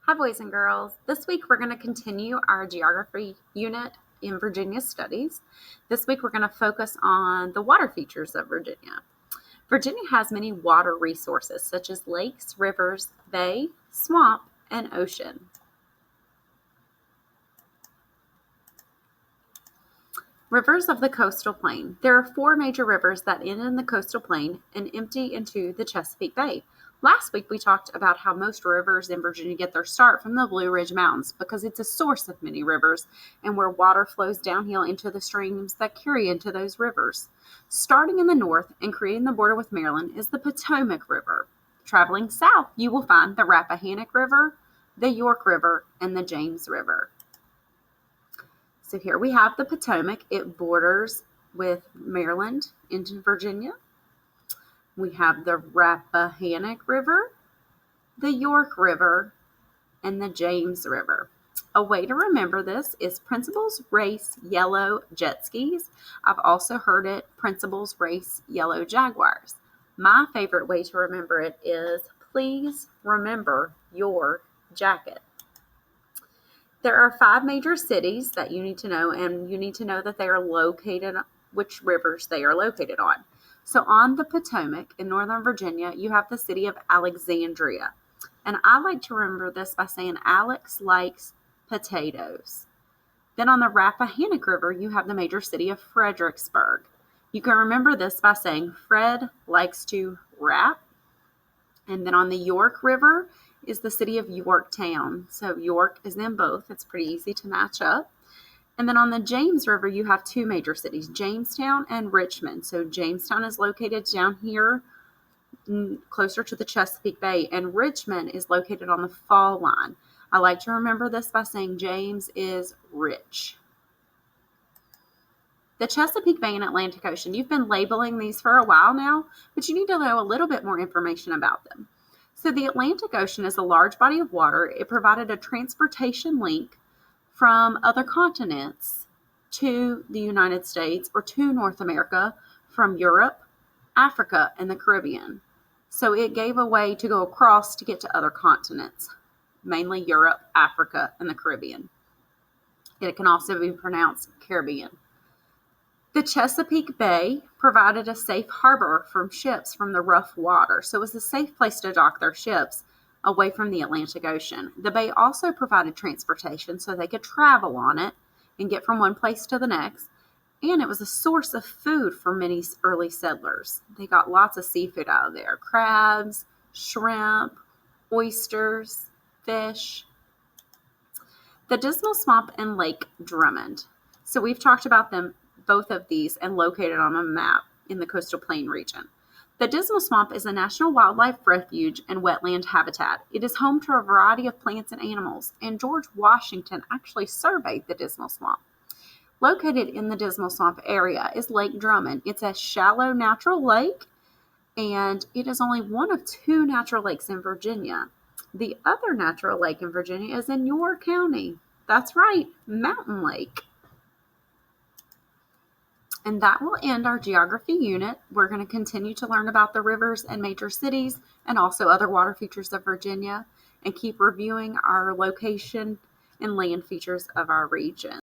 Hi, boys and girls. This week we're going to continue our geography unit in Virginia Studies. This week we're going to focus on the water features of Virginia. Virginia has many water resources such as lakes, rivers, bay, swamp, and ocean. Rivers of the coastal plain. There are 4 major rivers that end in the coastal plain and empty into the Chesapeake Bay. Last week we talked about how most rivers in Virginia get their start from the Blue Ridge Mountains because it's a source of many rivers and where water flows downhill into the streams that carry into those rivers. Starting in the north and creating the border with Maryland is the Potomac River. Traveling south, you will find the Rappahannock River, the York River, and the James River. So here we have the Potomac. It borders with Maryland into Virginia. We have the Rappahannock River, the York River, and the James River. A way to remember this is Principals Race Yellow Jet Skis. I've also heard it Principals Race Yellow Jaguars. My favorite way to remember it is please remember your jacket. There are 5 major cities that you need to know, and you need to know that they are located, which rivers they are located on. So on the Potomac in Northern Virginia, you have the city of Alexandria. And I like to remember this by saying Alex likes potatoes. Then on the Rappahannock River, you have the major city of Fredericksburg. You can remember this by saying Fred likes to rap. And then on the York River is the city of Yorktown. So York is in both. It's pretty easy to match up. And then on the James River, you have 2 major cities, Jamestown and Richmond. So Jamestown is located down here closer to the Chesapeake Bay, and Richmond is located on the fall line. I like to remember this by saying James is rich. The Chesapeake Bay and Atlantic Ocean. You've been labeling these for a while now, but you need to know a little bit more information about them. So the Atlantic Ocean is a large body of water. It provided a transportation link from other continents to the United States or to North America from Europe, Africa, and the Caribbean. So it gave a way to go across to get to other continents, mainly Europe, Africa, and the Caribbean. It can also be pronounced Caribbean. The Chesapeake Bay provided a safe harbor from ships from the rough water, so it was a safe place to dock their ships away from the Atlantic Ocean. The bay also provided transportation so they could travel on it and get from one place to the next, and it was a source of food for many early settlers. They got lots of seafood out of there, crabs, shrimp, oysters, fish. The Dismal Swamp and Lake Drummond. So we've talked about them, both of these, and located on a map in the coastal plain region. The Dismal Swamp is a national wildlife refuge and wetland habitat. It is home to a variety of plants and animals, and George Washington actually surveyed the Dismal Swamp. Located in the Dismal Swamp area is Lake Drummond. It's a shallow natural lake, and it is only one of 2 natural lakes in Virginia. The other natural lake in Virginia is in your county. That's right, Mountain Lake. And that will end our geography unit. We're going to continue to learn about the rivers and major cities and also other water features of Virginia and keep reviewing our location and land features of our region.